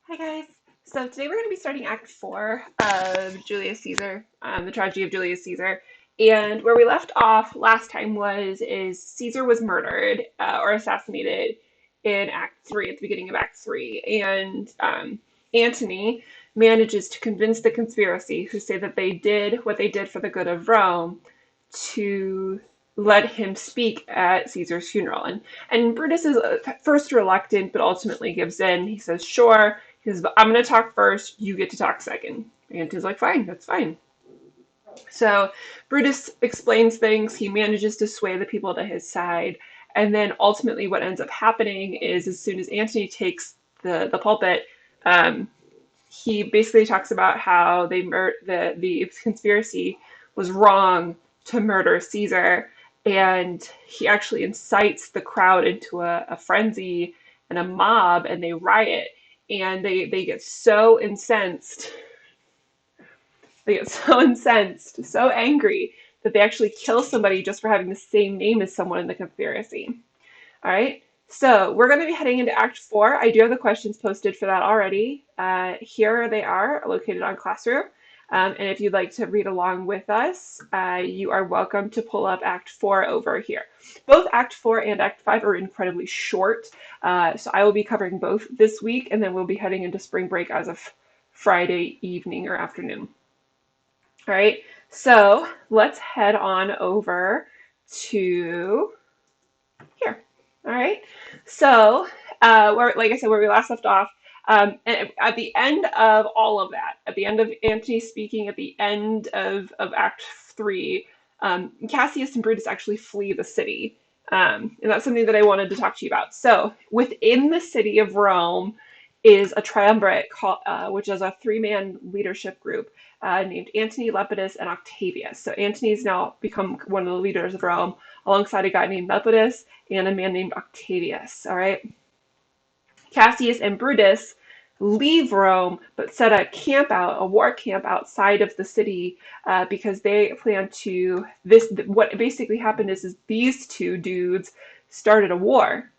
Hi guys. So today we're going to be starting Act 4 of Julius Caesar, the tragedy of Julius Caesar. And where we left off last time is Caesar was murdered or assassinated in Act 3, at the beginning of Act 3. And Antony manages to convince the conspiracy, who say that they did what they did for the good of Rome, to let him speak at Caesar's funeral. And Brutus is at first reluctant, but ultimately gives in. He says, sure. He says, I'm going to talk first. You get to talk second. And he's like, fine, that's fine. So Brutus explains things. He manages to sway the people to his side. And then ultimately, what ends up happening is as soon as Antony takes the pulpit, um, he basically talks about how the conspiracy was wrong to murder Caesar, and he actually incites the crowd into a frenzy and a mob, and they riot, and they get so incensed, so angry that they actually kill somebody just for having the same name as someone in the conspiracy. All right. So we're going to be heading into Act 4. I do have the questions posted for that already. Here they are, located on Classroom. And if you'd like to read along with us, you are welcome to pull up Act 4 over here. Both Act 4 and Act 5 are incredibly short, so I will be covering both this week, and then we'll be heading into spring break as of Friday evening or afternoon. All right, so let's head on over to here. All right. So, like I said, where we last left off, and at the end of all of that, at the end of Antony speaking, at the end of Act 3, Cassius and Brutus actually flee the city. And that's something that I wanted to talk to you about. So, within the city of Rome is a triumvirate which is a three-man leadership group named Antony, Lepidus, and Octavius. So Antony's now become one of the leaders of Rome alongside a guy named Lepidus and a man named Octavius. All right. Cassius and Brutus leave Rome, but set a war camp outside of the city because they plan to. What basically happened is these two dudes started a war,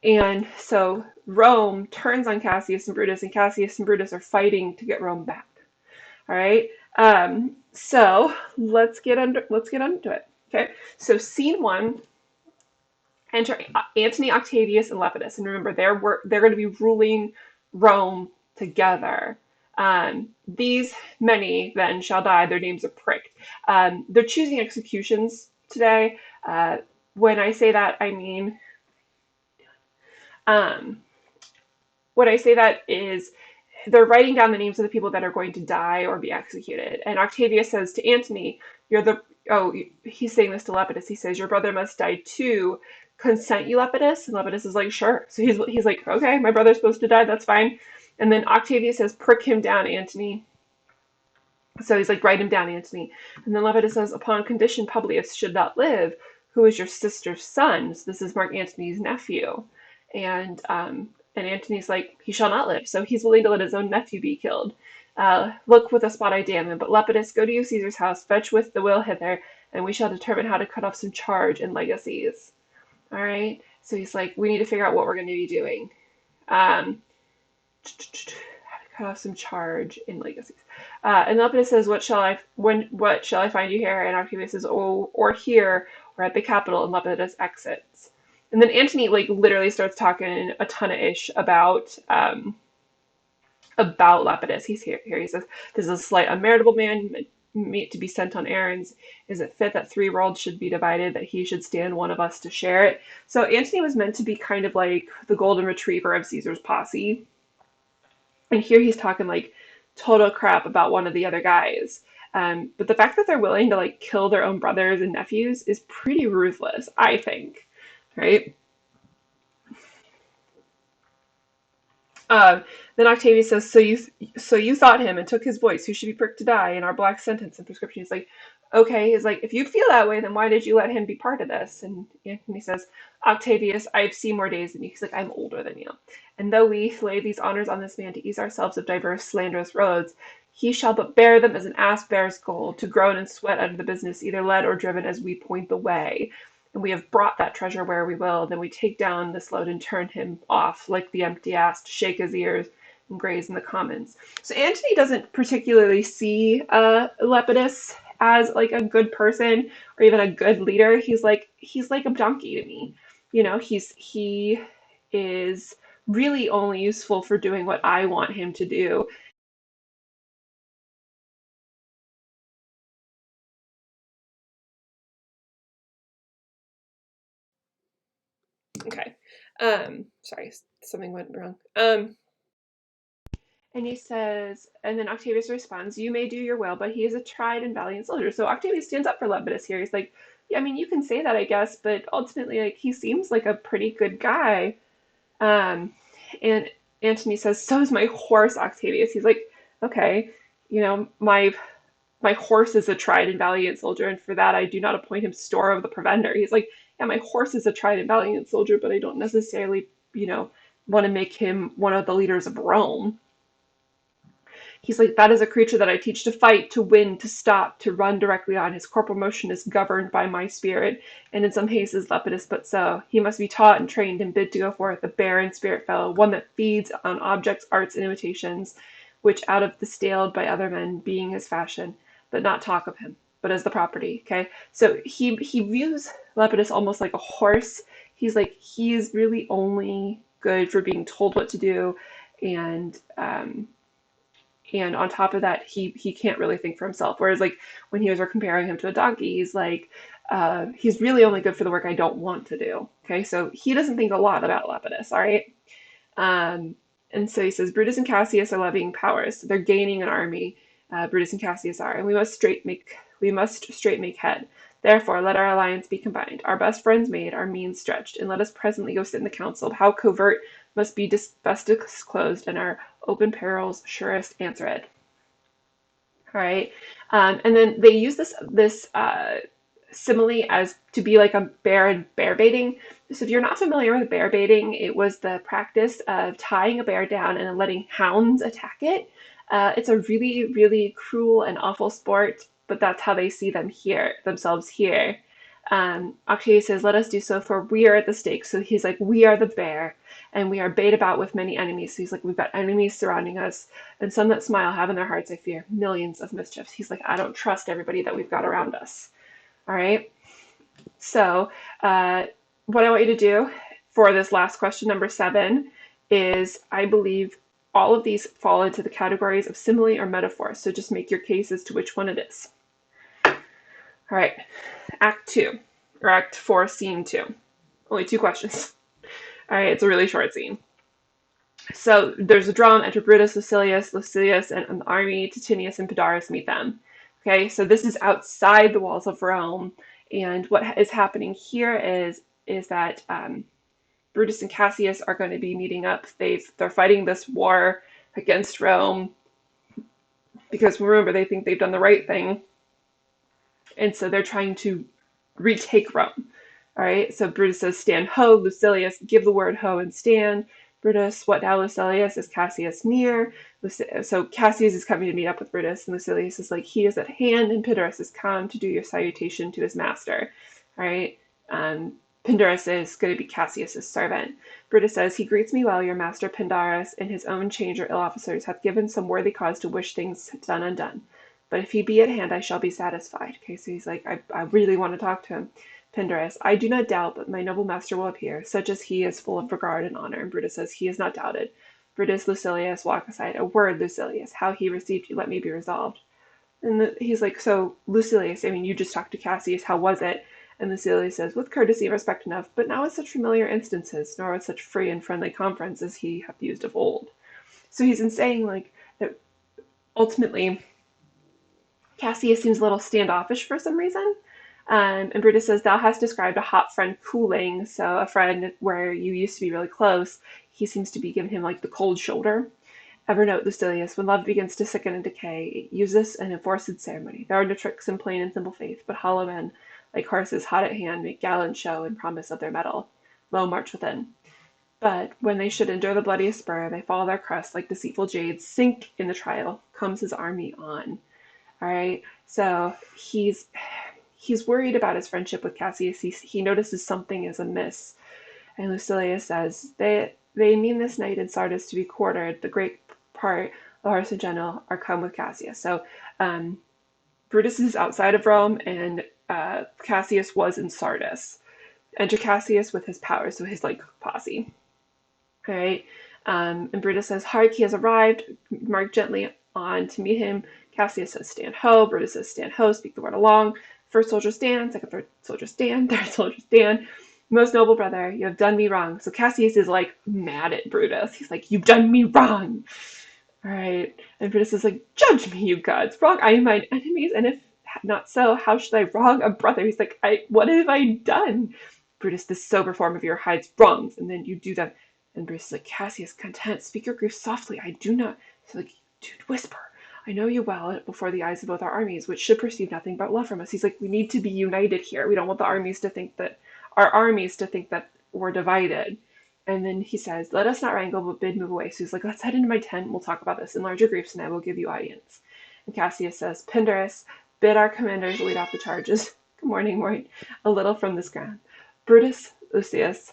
and so Rome turns on Cassius and Cassius and Brutus are fighting to get Rome back. All right. So let's get into it. Okay. So scene one, enter Antony, Octavius, and Lepidus. And remember, they're going to be ruling Rome together. These many then shall die, their names are pricked. They're choosing executions today. When I say that, I mean, um, what I say that is they're writing down the names of the people that are going to die or be executed. And Octavius says to Antony, "You're the oh." He's saying this to Lepidus. He says, "Your brother must die too. Consent you, Lepidus?" And Lepidus is like, "Sure." So he's like, "Okay, my brother's supposed to die. That's fine." And then Octavius says, "Prick him down, Antony." So he's like, "Write him down, Antony." And then Lepidus says, "Upon condition Publius should not live, who is your sister's son." So this is Mark Antony's nephew. And Antony's like, "He shall not live." So he's willing to let his own nephew be killed. Look with a spot I damn him. But Lepidus, go to you Caesar's house, fetch with the will hither, and we shall determine how to cut off some charge and legacies. All right. So he's like, we need to figure out what we're going to be doing. Um, how to cut off some charge in legacies. And Lepidus says, what shall I find you here? And Octavius says, "Oh, or here, or at the Capitol." And Lepidus exits. And then Antony like literally starts talking a ton of ish about Lepidus. He's here. He says, "This is a slight, unmeritable man, meet to be sent on errands. Is it fit that three worlds should be divided, that he should stand one of us to share it?" So Antony was meant to be kind of like the golden retriever of Caesar's posse. And here he's talking like total crap about one of the other guys. But the fact that they're willing to like kill their own brothers and nephews is pretty ruthless, I think. Right? Uh, then Octavius says, so you thought him and took his voice, who should be pricked to die in our black sentence and prescription." He's like, "Okay." He's like, "If you feel that way, then why did you let him be part of this?" And Antony says, "Octavius, I've seen more days than you." He's like, "I'm older than you. And though we lay these honors on this man to ease ourselves of diverse slanderous roads, he shall but bear them as an ass bears gold, to groan and sweat under the business, either led or driven as we point the way. And we have brought that treasure where we will. Then we take down this load and turn him off like the empty ass, to shake his ears, and graze in the commons. So Antony doesn't particularly see Lepidus as like a good person or even a good leader. He's like a donkey to me. He is really only useful for doing what I want him to do. Okay. Sorry, something went wrong. And he says, and then Octavius responds, "You may do your will, but he is a tried and valiant soldier." So Octavius stands up for Lepidus here. He's like, "Yeah, I mean, you can say that, I guess, but ultimately, like, he seems like a pretty good guy." Um, and Antony says, "So is my horse, Octavius." He's like, "Okay, my horse is a tried and valiant soldier, and for that I do not appoint him store of the provender." He's like, "Yeah, my horse is a tried and valiant soldier, but I don't necessarily, want to make him one of the leaders of Rome." He's like, "That is a creature that I teach to fight, to win, to stop, to run directly on. His corporal motion is governed by my spirit, and in some cases Lepidus but so. He must be taught and trained and bid to go forth, a barren spirit fellow, one that feeds on objects, arts, and imitations, which out of the staled by other men, being his fashion, but not talk of him, but as the property." Okay, so he views Lepidus almost like a horse. He's really only good for being told what to do, and on top of that, he can't really think for himself. Whereas like when he was comparing him to a donkey, he's like, he's really only good for the work I don't want to do. Okay, so he doesn't think a lot about Lepidus. All right. um, and so he says, "Brutus and Cassius are levying powers. They're gaining an army. Brutus and Cassius are, and we must straight make head. Therefore, let our alliance be combined, our best friends made, our means stretched, and let us presently go sit in the council. How covert must be best disclosed, and our open perils surest answered." All right, and then they use this simile as to be like a bear and bear baiting. So if you're not familiar with bear baiting, it was the practice of tying a bear down and then letting hounds attack it. It's a really, really cruel and awful sport, but that's how they see themselves here. Octavius says, "Let us do so, for we are at the stake." So he's like, "We are the bear, and we are bait about with many enemies." So he's like, "We've got enemies surrounding us, and some that smile have in their hearts, I fear, millions of mischiefs." He's like, "I don't trust everybody that we've got around us." All right. So, what I want you to do for this last question, number 7, is I believe all of these fall into the categories of simile or metaphor. So just make your case as to which one it is. All right. Act 2, or Act 4, Scene 2. Only 2 questions. All right. It's a really short scene. So there's a drum. Enter Brutus, Lucilius, and an army. Titinius and Pindarus meet them. Okay, so this is outside the walls of Rome, and what is happening here is that Brutus and Cassius are going to be meeting up. They're fighting this war against Rome because remember they think they've done the right thing, and so they're trying to retake Rome. All right, so Brutus says, "Stand ho." Lucilius, "Give the word ho and stand." Brutus, "What now, Lucilius? Is Cassius near?" So Cassius is coming to meet up with Brutus, and Lucilius is like, "He is at hand, and Pindarus is come to do your salutation to his master." All right, Pindarus is going to be Cassius's servant. Brutus says, "He greets me well, your master Pindarus, in his own change or ill officers, hath given some worthy cause to wish things done undone. But if he be at hand, I shall be satisfied." Okay, so he's like, I really want to talk to him. Pindarus, "I do not doubt but my noble master will appear. Such as he is full of regard and honor." And Brutus says, "He is not doubted." Brutus, Lucilius, walk aside. "A word, Lucilius. How he received you, let me be resolved." And he's like, "So, Lucilius, I mean, you just talked to Cassius. How was it?" And Lucilius says, "With courtesy and respect enough, but not with such familiar instances, nor with such free and friendly conference as he hath used of old." So he's in saying, like, that ultimately Cassius seems a little standoffish for some reason. And Brutus says, "Thou hast described a hot friend cooling," so a friend where you used to be really close. He seems to be giving him like the cold shoulder. "Ever note, Lucilius, when love begins to sicken and decay, use this an enforced ceremony. There are no tricks in plain and simple faith, but hollow men, like horses hot at hand, make gallant show and promise of their mettle. Lo, march within. But when they should endure the bloodiest spur, they fall their crest like deceitful jades, sink in the trial, comes his army on." All right, so he's worried about his friendship with Cassius. He notices something is amiss, and Lucilius says, They mean this night in Sardis to be quartered. The great part, the horse in general, are come with Cassius. So um, Brutus is outside of Rome, and Cassius was in Sardis. Enter Cassius with his powers, so his like posse. All right. And Brutus says, Hark, he has arrived. Mark gently on to meet him. Cassius says, Stand ho. Brutus says, Stand ho. Speak the word along. First soldier stand. Second soldier stand. Third soldier stand. Most noble brother, you have done me wrong. So Cassius is like mad at Brutus. He's like, You've done me wrong. All right. And Brutus is like, Judge me, you gods. Wrong I mine enemies. And if not so, how should I wrong a brother? He's like, what have I done? Brutus, this sober form of your hides wrongs, and then you do them. And Brutus is like, Cassius, content, speak your grief softly. I do not. So like, dude, whisper. I know you well before the eyes of both our armies, which should perceive nothing but love from us. He's like, we need to be united here. We don't want our armies to think that we're divided. And then he says, let us not wrangle, but bid move away. So he's like, let's head into my tent. We'll talk about this in larger groups, and I will give you audience. And Cassius says, Pindarus, bid our commanders lead off the charges. Good morning, morning. A little from this ground. Brutus, Lucius,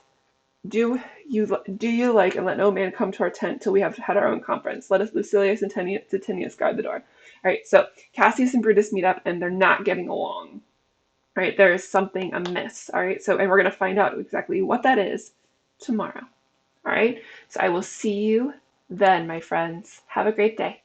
do you like, and let no man come to our tent till we have had our own conference. Let us Lucilius and Titinius guard the door. All right, so Cassius and Brutus meet up, and they're not getting along. All right, there is something amiss. All right, so and we're going to find out exactly what that is tomorrow. All right, so I will see you then, my friends. Have a great day.